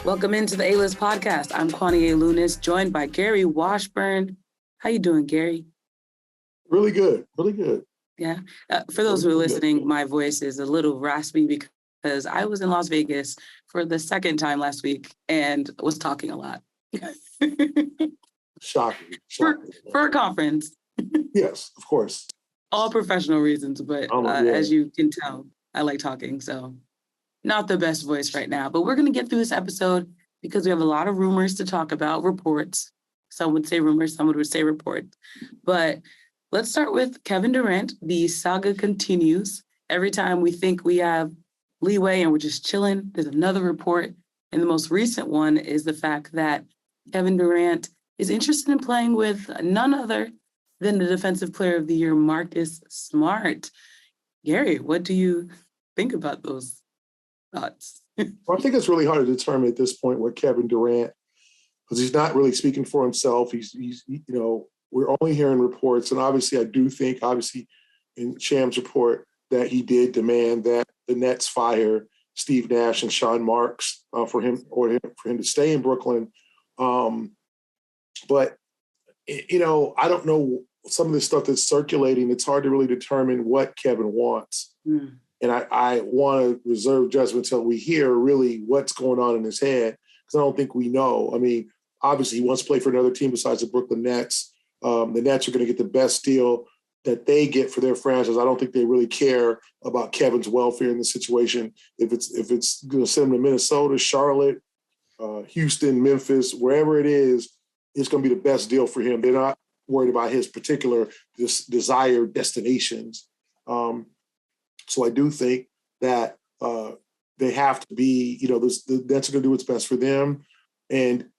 Welcome into the A-List podcast. I'm Kwani A. Lunis, joined by Gary Washburn. How you doing, Gary? Really good. Yeah. For those who are listening, my voice is a little raspy because I was in Las Vegas for the second time last week and was talking a lot. Shocking. For a conference. Yes, of course. All professional reasons, but as you can tell, I like talking, so not the best voice right now. But we're going to get through this episode because we have a lot of rumors to talk about, reports. Some would say rumors, some would say reports. But let's start with Kevin Durant. The saga continues. Every time we think we have leeway and we're just chilling, there's another report. And the most recent one is the fact that Kevin Durant is interested in playing with none other than the Defensive Player of the Year, Marcus Smart. Gary, what do you think about those thoughts? Well, I think it's really hard to determine at this point what Kevin Durant, because he's not really speaking for himself. He's we're only hearing reports, and obviously I do think, in Sham's report, that he did demand that the Nets fire Steve Nash and Sean Marks for him to stay in Brooklyn. But I don't know some of the stuff that's circulating. It's hard to really determine what Kevin wants. Mm. And I want to reserve judgment until we hear really what's going on in his head, because I don't think we know. I mean, obviously he wants to play for another team besides the Brooklyn Nets. The Nets are going to get the best deal that they get for their franchise. I don't think they really care about Kevin's welfare in the situation. If it's going to send him to Minnesota, Charlotte, Houston, Memphis, wherever it is, it's going to be the best deal for him. They're not worried about his particular desired destinations. So I do think that they have to be, the Nets are going to do what's best for them. And,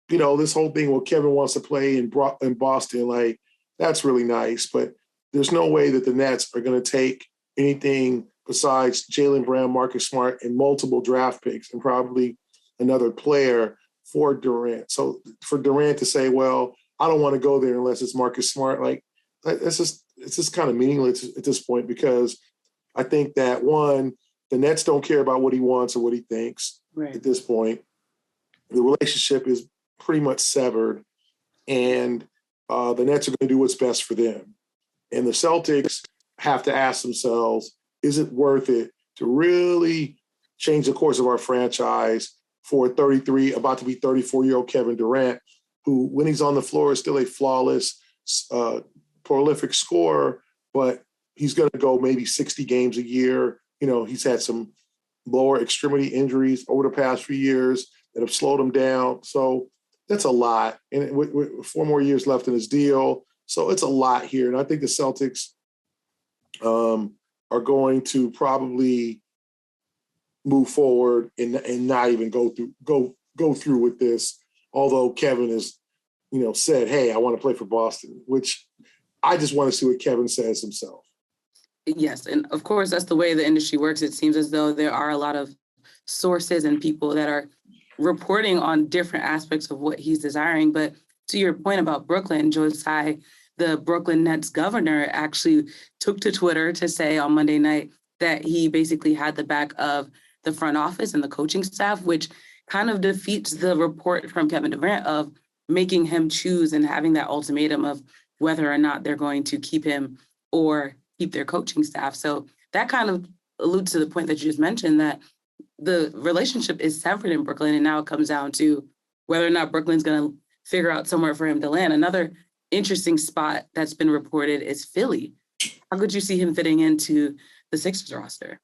this whole thing, well, Kevin wants to play in Boston, that's really nice. But there's no way that the Nets are going to take anything besides Jaylen Brown, Marcus Smart, and multiple draft picks and probably another player for Durant. So for Durant to say, well, I don't want to go there unless it's Marcus Smart, it's just kind of meaningless at this point, because I think that, one, the Nets don't care about what he wants or what he thinks at this point. The relationship is pretty much severed, and the Nets are going to do what's best for them. And the Celtics have to ask themselves, is it worth it to really change the course of our franchise for 33, about to be 34-year-old Kevin Durant, who, when he's on the floor, is still a flawless, prolific scorer, but he's going to go maybe 60 games a year. He's had some lower extremity injuries over the past few years that have slowed him down. So that's a lot. And with 4 more years left in his deal. So it's a lot here. And I think the Celtics are going to probably move forward and not even go through with this. Although Kevin has, said, hey, I want to play for Boston, which I just want to see what Kevin says himself. Yes. And of course, that's the way the industry works. It seems as though there are a lot of sources and people that are reporting on different aspects of what he's desiring. But to your point about Brooklyn, Joe Tsai, the Brooklyn Nets governor, actually took to Twitter to say on Monday night that he basically had the back of the front office and the coaching staff, which kind of defeats the report from Kevin Durant of making him choose and having that ultimatum of whether or not they're going to keep him or keep their coaching staff. So that kind of alludes to the point that you just mentioned, that the relationship is severed in Brooklyn, and now it comes down to whether or not Brooklyn's going to figure out somewhere for him to land. Another interesting spot that's been reported is Philly. How could you see him fitting into the Sixers roster?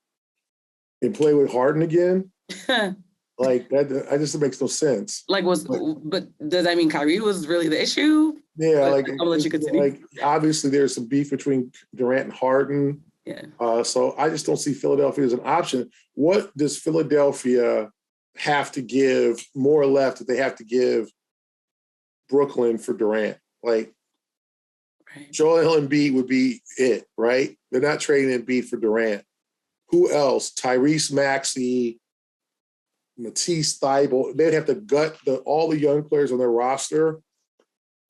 And play with Harden again? That just makes no sense. But does that mean Kyrie was really the issue? Yeah, I'll let you continue. Obviously there's some beef between Durant and Harden. Yeah. So I just don't see Philadelphia as an option. What does Philadelphia have to give more left that they have to give Brooklyn for Durant? Right. Joel Embiid would be it, right? They're not trading Embiid for Durant. Who else? Tyrese Maxey, Matisse Thybulle. They'd have to gut all the young players on their roster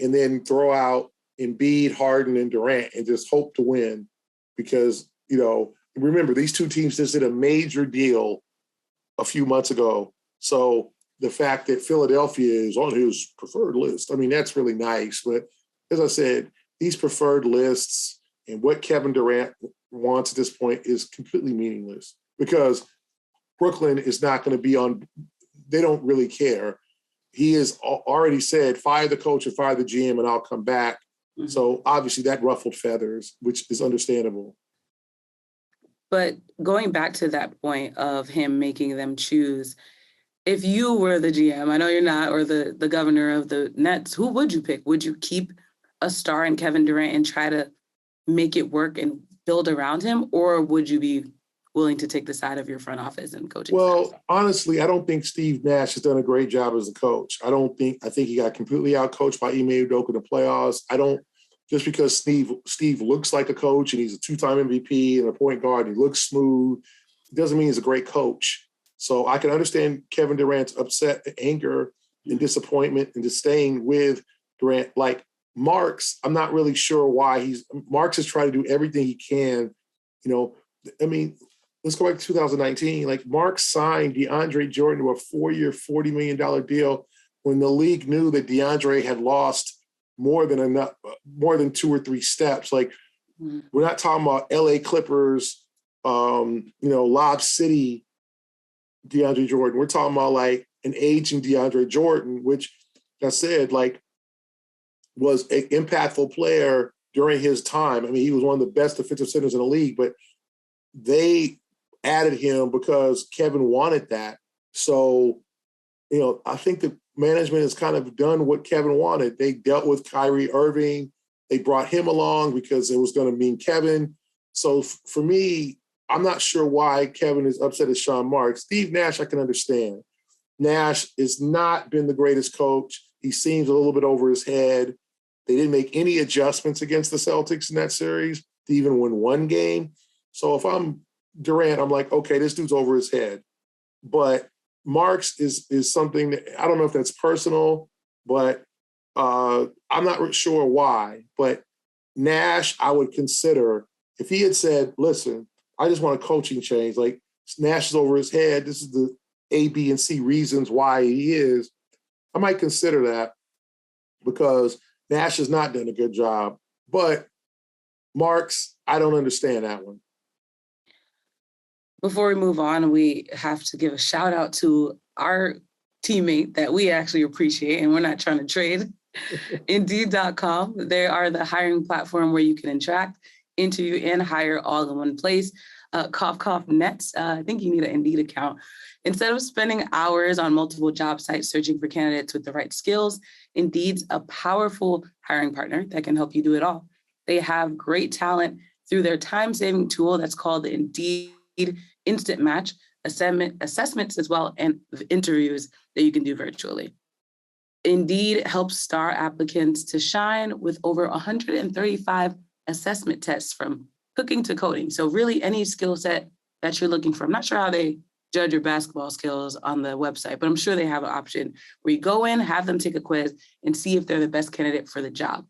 and then throw out Embiid, Harden, and Durant and just hope to win, because, remember, these two teams just did a major deal a few months ago. So the fact that Philadelphia is on his preferred list, I mean, that's really nice. But as I said, these preferred lists and what Kevin Durant wants at this point is completely meaningless because Brooklyn is not going to be on, they don't really care. He has already said, fire the coach or fire the GM and I'll come back. Mm-hmm. So obviously that ruffled feathers, which is understandable. But going back to that point of him making them choose, if you were the GM, I know you're not, or the governor of the Nets, who would you pick? Would you keep a star in Kevin Durant and try to make it work and build around him? Or would you be willing to take the side of your front office and coaching? Well, honestly, I don't think Steve Nash has done a great job as a coach. I think he got completely outcoached by Ime Udoka in the playoffs. Just because Steve looks like a coach and he's a two-time MVP and a point guard, and he looks smooth, it doesn't mean he's a great coach. So I can understand Kevin Durant's upset, anger, and disappointment and disdain with Durant. Like Marks, I'm not really sure why Marks has tried to do everything he can. I mean, let's go back to 2019. Like Marks signed DeAndre Jordan to a 4-year, $40 million deal when the league knew that DeAndre had lost more than 2 or 3 steps. Like we're not talking about LA Clippers, Lob City DeAndre Jordan. We're talking about like an aging DeAndre Jordan, which I said, like, was an impactful player during his time. I mean, he was one of the best defensive centers in the league, but they added him because Kevin wanted that. So, I think the management has kind of done what Kevin wanted. They dealt with Kyrie Irving. They brought him along because it was going to mean Kevin. So for me, I'm not sure why Kevin is upset at Sean Marks. Steve Nash, I can understand. Nash has not been the greatest coach. He seems a little bit over his head. They didn't make any adjustments against the Celtics in that series to even win one game. So if I'm Durant, I'm like, okay, this dude's over his head. But Marks is something that I don't know if that's personal, but I'm not sure why. But Nash, I would consider if he had said, listen, I just want a coaching change. Like Nash is over his head. This is the A, B, and C reasons why he is. I might consider that because Nash has not done a good job. But Marks, I don't understand that one. Before we move on, we have to give a shout out to our teammate that we actually appreciate, and we're not trying to trade, Indeed.com. They are the hiring platform where you can interact, interview, and hire all in one place. Cough, cough, Nets. I think you need an Indeed account. Instead of spending hours on multiple job sites searching for candidates with the right skills, Indeed's a powerful hiring partner that can help you do it all. They have great talent through their time-saving tool that's called the Indeed Instant Match, assessments as well, and interviews that you can do virtually. Indeed helps star applicants to shine with over 135 assessment tests from cooking to coding. So really any skill set that you're looking for. I'm not sure how they judge your basketball skills on the website, but I'm sure they have an option where you go in, have them take a quiz, and see if they're the best candidate for the job.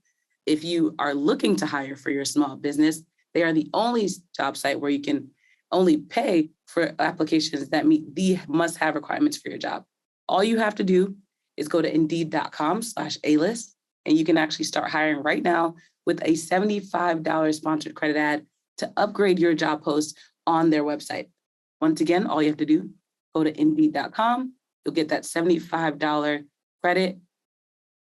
If you are looking to hire for your small business, they are the only job site where you can only pay for applications that meet the must-have requirements for your job. All you have to do is go to Indeed.com/A-list, and you can actually start hiring right now with a $75 sponsored credit ad to upgrade your job post on their website. Once again, all you have to do, go to Indeed.com. You'll get that $75 credit,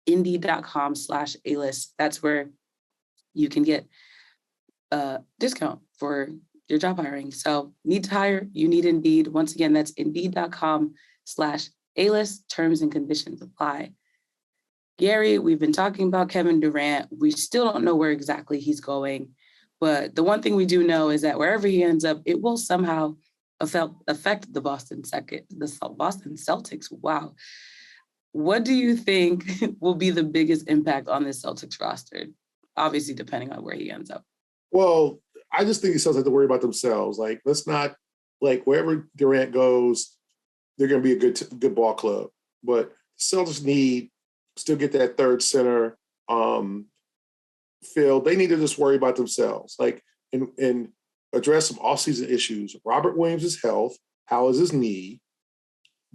Indeed.com/A-list. That's where you can get a discount for your job hiring. So need to hire, you need Indeed. Once again, that's Indeed.com/A-list. Terms and conditions apply. Gary, we've been talking about Kevin Durant. We still don't know where exactly he's going, but the one thing we do know is that wherever he ends up, it will somehow affect the Boston Celtics. Wow. What do you think will be the biggest impact on this Celtics roster? Obviously, depending on where he ends up. Well, I just think the Celtics have to worry about themselves. Like, let's not, like, wherever Durant goes, they're going to be a good ball club. But the Celtics still get that third center filled. They need to just worry about themselves. Like, and address some off-season issues. Robert Williams' health. How is his knee?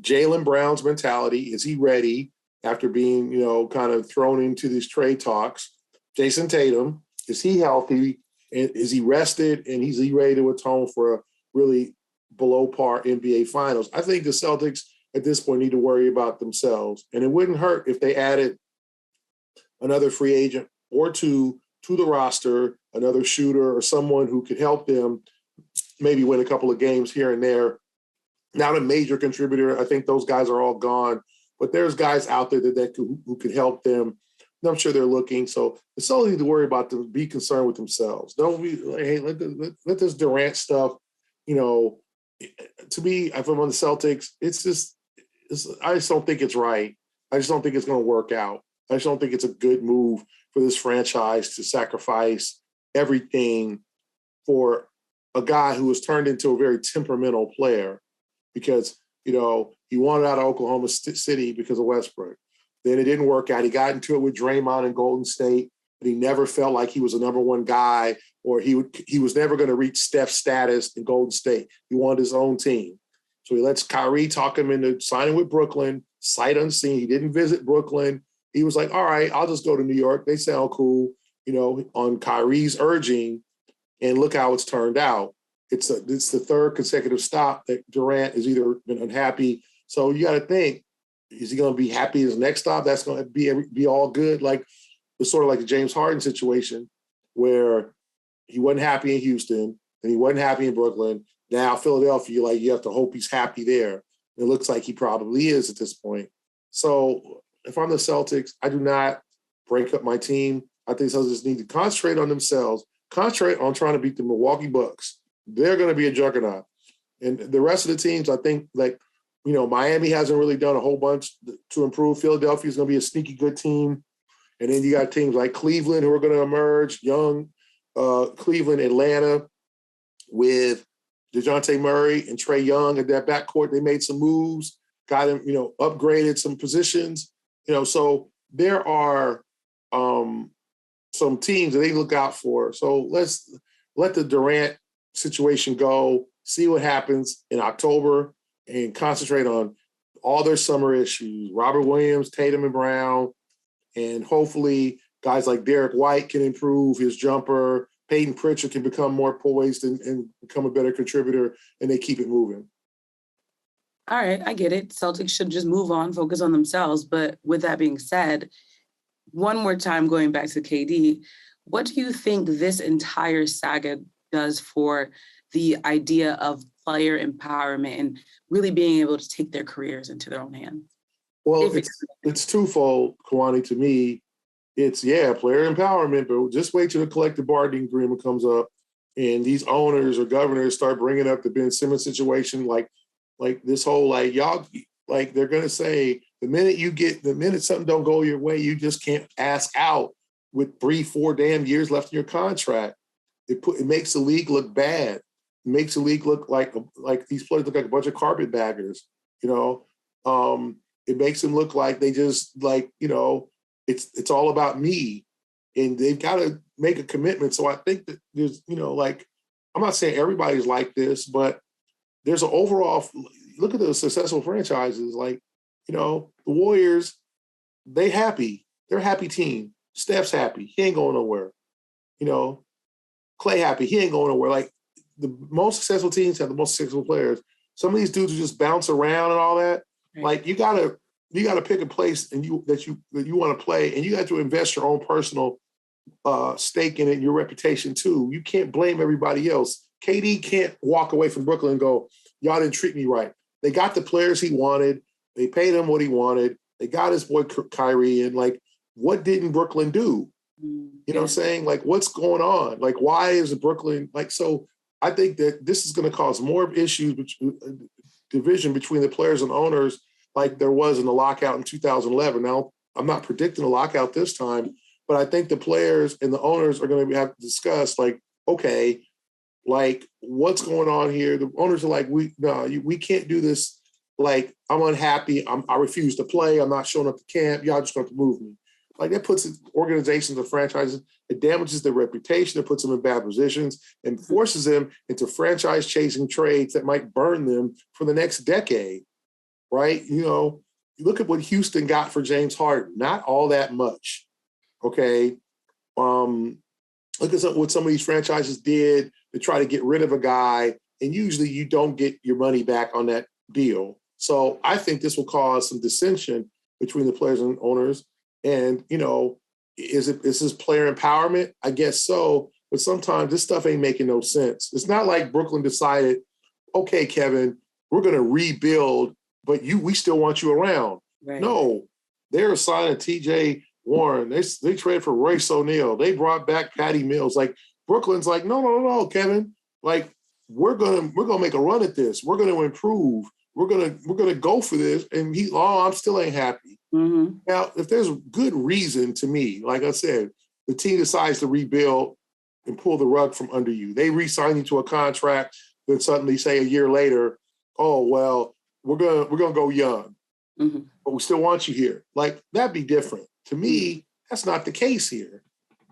Jaylen Brown's mentality. Is he ready after being, kind of thrown into these trade talks? Jason Tatum, is he healthy? And is he rested? And is he ready to atone for a really below par NBA Finals? I think the Celtics at this point need to worry about themselves. And it wouldn't hurt if they added another free agent or two to the roster, another shooter or someone who could help them maybe win a couple of games here and there. Not a major contributor. I think those guys are all gone. But there's guys out there who could help them. And I'm sure they're looking. So the Celtics need to worry about them, be concerned with themselves. Don't be like, hey, let this Durant stuff, to me, if I'm on the Celtics, I just don't think it's right. I just don't think it's going to work out. I just don't think it's a good move for this franchise to sacrifice everything for a guy who was turned into a very temperamental player because, he wanted out of Oklahoma City because of Westbrook. Then it didn't work out. He got into it with Draymond in Golden State, but he never felt like he was a number one guy or he was never going to reach Steph's status in Golden State. He wanted his own team. So he lets Kyrie talk him into signing with Brooklyn, sight unseen. He didn't visit Brooklyn. He was like, all right, I'll just go to New York. They sound cool, on Kyrie's urging, and look how it's turned out. It's the third consecutive stop that Durant has either been unhappy. So you got to think, is he going to be happy his next stop? That's going to be all good. Like it's sort of like the James Harden situation where he wasn't happy in Houston and he wasn't happy in Brooklyn. Now Philadelphia, you have to hope he's happy there. It looks like he probably is at this point. So if I'm the Celtics, I do not break up my team. I think Celtics need to concentrate on themselves, concentrate on trying to beat the Milwaukee Bucks. They're going to be a juggernaut. And the rest of the teams, I think, Miami hasn't really done a whole bunch to improve. Philadelphia is going to be a sneaky good team. And then you got teams like Cleveland who are going to emerge, young Cleveland, Atlanta, with DeJounte Murray and Trae Young at that backcourt. They made some moves, got him, upgraded some positions. So there are some teams that they look out for. So let's let the Durant situation go, see what happens in October, and concentrate on all their summer issues. Robert Williams, Tatum and Brown, and hopefully guys like Derek White can improve his jumper. Peyton Pritchard can become more poised and become a better contributor, and they keep it moving. All right, I get it. Celtics should just move on, focus on themselves. But with that being said, one more time going back to KD, what do you think this entire saga does for the idea of player empowerment and really being able to take their careers into their own hands? Well, it's twofold, Kwani, to me. It's, player empowerment, but just wait till the collective bargaining agreement comes up and these owners or governors start bringing up the Ben Simmons situation, like this whole, y'all, they're going to say the minute something don't go your way, you just can't ask out with 3-4 damn years left in your contract. It makes the league look bad. It makes the league look like these players look like a bunch of carpetbaggers, It makes them look like they just it's all about me, and they've got to make a commitment. So I think that there's, I'm not saying everybody's like this, but there's an overall look at the successful franchises. The Warriors, they're a happy team. Steph's happy. He ain't going nowhere. Clay happy. He ain't going nowhere. The most successful teams have the most successful players. Some of these dudes who just bounce around and all that. Right. You gotta pick a place and that you want to play, and you got to invest your own personal stake in it, and your reputation too. You can't blame everybody else. KD can't walk away from Brooklyn and go, y'all didn't treat me right. They got the players he wanted. They paid him what he wanted. They got his boy Kyrie, and what didn't Brooklyn do? You know what I'm saying? What's going on? Why is Brooklyn so? I think that this is going to cause more issues, division between the players and owners, like there was in the lockout in 2011. Now, I'm not predicting a lockout this time, but I think the players and the owners are going to have to discuss, okay, what's going on here? The owners are like, we can't do this. I'm unhappy. I refuse to play. I'm not showing up to camp. Y'all just going to move me. Like that puts organizations or franchises, it damages their reputation, it puts them in bad positions and forces them into franchise chasing trades that might burn them for the next decade, right? You look at what Houston got for James Harden, not all that much, okay? Look at what some of these franchises did to try to get rid of a guy, and usually you don't get your money back on that deal. So I think this will cause some dissension between the players and owners. And, is this player empowerment? I guess so. But sometimes this stuff ain't making no sense. It's not like Brooklyn decided, okay, Kevin, we're going to rebuild, but we still want you around. Right. No, they're signing TJ Warren. They traded for Royce O'Neal. They brought back Patty Mills. Like Brooklyn's like, no, Kevin. Like we're gonna make a run at this. We're gonna improve. We're gonna go for this. And I'm still ain't happy. Mm-hmm. Now, if there's good reason to me, like I said, the team decides to rebuild and pull the rug from under you. They re-sign you to a contract, then suddenly say a year later, oh well, we're gonna go young, but we still want you here. Like that'd be different. To me, that's not the case here.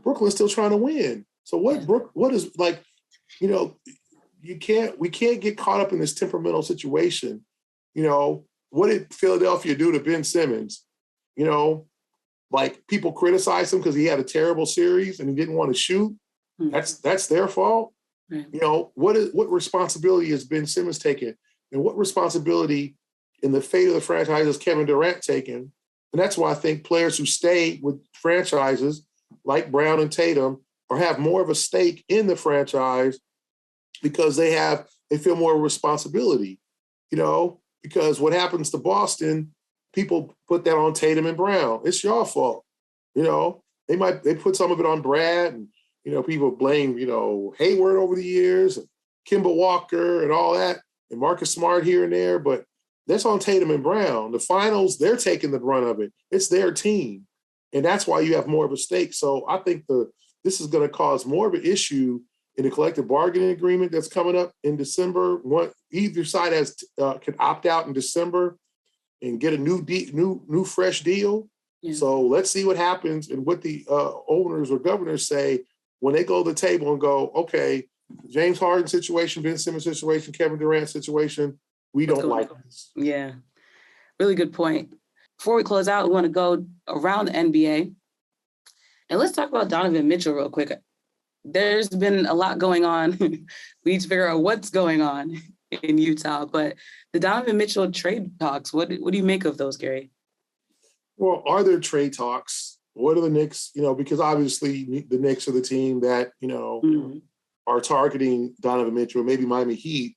Brooklyn's still trying to win. So what is like, we can't get caught up in this temperamental situation. What did Philadelphia do to Ben Simmons? Like people criticize him because he had a terrible series and he didn't want to shoot. That's their fault. What responsibility has Ben Simmons taken? And what responsibility in the fate of the franchise has Kevin Durant taken? And that's why I think players who stay with franchises like Brown and Tatum or have more of a stake in the franchise because they feel more responsibility, because what happens to Boston, people put that on Tatum and Brown. It's your fault. They put some of it on Brad and, people blame, Hayward over the years and Kemba Walker and all that and Marcus Smart here and there, but that's on Tatum and Brown. The finals, they're taking the brunt of it. It's their team. And that's why you have more of a stake. So I think this is going to cause more of an issue in the collective bargaining agreement that's coming up in December. Either side can opt out in December and get a new fresh deal. Yeah. So let's see what happens and what the owners or governors say when they go to the table and go, okay, James Harden situation, Ben Simmons situation, Kevin Durant situation, we don't like this. Yeah, really good point. Before we close out, we want to go around the NBA. And let's talk about Donovan Mitchell real quick. There's been a lot going on. We need to figure out what's going on in Utah. But the Donovan Mitchell trade talks, what do you make of those, Gary? Well, are there trade talks? What are the Knicks? Because obviously the Knicks are the team that, are targeting Donovan Mitchell, maybe Miami Heat.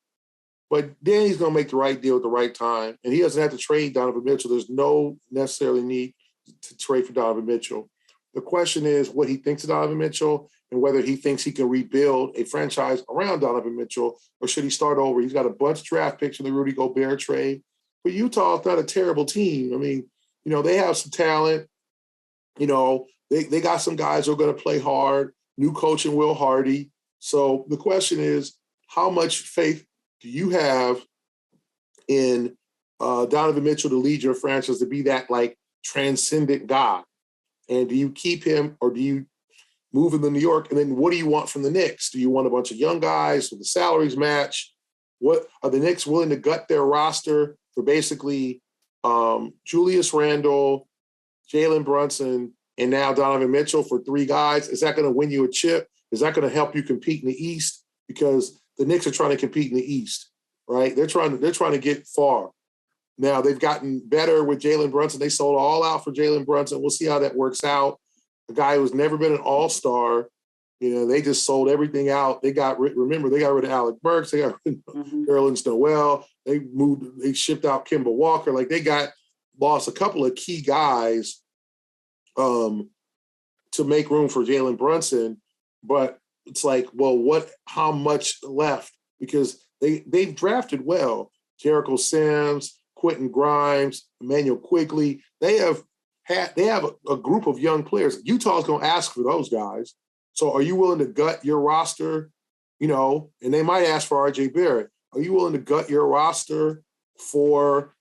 But Danny's going to make the right deal at the right time. And he doesn't have to trade Donovan Mitchell. There's no necessarily need to trade for Donovan Mitchell. The question is what he thinks of Donovan Mitchell and whether he thinks he can rebuild a franchise around Donovan Mitchell, or should he start over? He's got a bunch of draft picks in the Rudy Gobert trade. But Utah's not a terrible team. I mean, they have some talent. They got some guys who are going to play hard, new coach in Will Hardy. So the question is, how much faith do you have in Donovan Mitchell to lead your franchise, to be that like transcendent guy? And do you keep him or do you move him to New York? And then what do you want from the Knicks? Do you want a bunch of young guys with the salaries match? What are the Knicks willing to gut their roster for basically Julius Randle, Jalen Brunson, and now Donovan Mitchell for three guys? Is that going to win you a chip? Is that going to help you compete in the East? Because the Knicks are trying to compete in the East, right? They're trying to get far. Now they've gotten better with Jalen Brunson. They sold all out for Jalen Brunson. We'll see how that works out. A guy who's never been an all-star. They just sold everything out. They got rid of Alec Burks. They got rid of Nerlens Noel. They shipped out Kemba Walker. Like lost a couple of key guys to make room for Jalen Brunson. But it's like, well, how much left? Because they've drafted well. Jericho Sims, Quentin Grimes, Emmanuel Quigley. They have a group of young players. Utah's going to ask for those guys. So are you willing to gut your roster? And they might ask for RJ Barrett. Are you willing to gut your roster for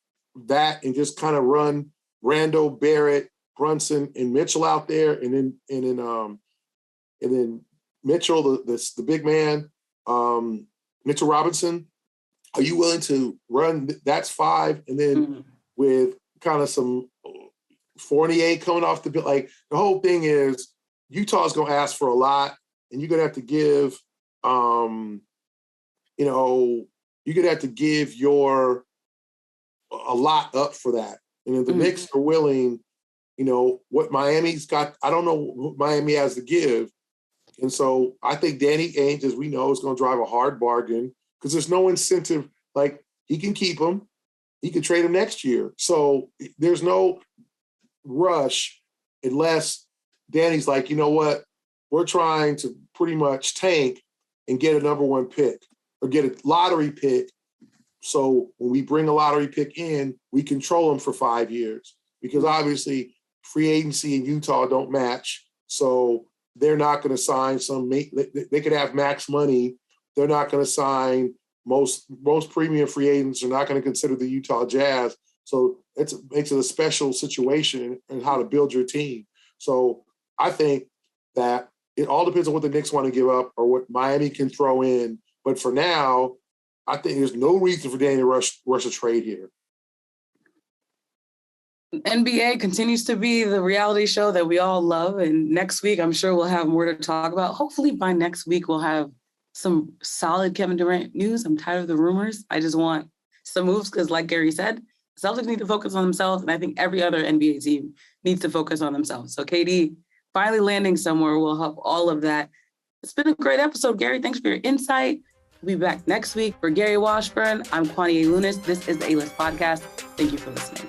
that and just kind of run Randall, Barrett, Brunson and Mitchell out there, and then Mitchell, the big man, Mitchell Robinson. Are you willing to run? That's 5, and then with kind of some Fournier coming off the like the whole thing is Utah's going to ask for a lot, and you're going to have to give, you're going to have to give a lot up for that. And if the Knicks are willing, what Miami's got, I don't know what Miami has to give. And so I think Danny Ainge, as we know, is going to drive a hard bargain because there's no incentive. Like, he can keep him. He can trade him next year. So there's no rush unless Danny's like, you know what? We're trying to pretty much tank and get a number 1 pick or get a lottery pick. So when we bring a lottery pick in, we control them for 5 years because obviously free agency in Utah don't match. So they're not going to sign they could have max money. They're not going to sign most premium free agents are not going to consider the Utah Jazz. So it makes it a special situation in how to build your team. So I think that it all depends on what the Knicks want to give up or what Miami can throw in. But for now, I think there's no reason for Danny to rush a trade here. NBA continues to be the reality show that we all love. And next week, I'm sure we'll have more to talk about. Hopefully by next week, we'll have some solid Kevin Durant news. I'm tired of the rumors. I just want some moves because like Gary said, Celtics need to focus on themselves. And I think every other NBA team needs to focus on themselves. So KD finally landing somewhere will help all of that. It's been a great episode, Gary. Thanks for your insight. We'll be back next week. For Gary Washburn, I'm Kwani A. Lunis. This is the A-List Podcast. Thank you for listening.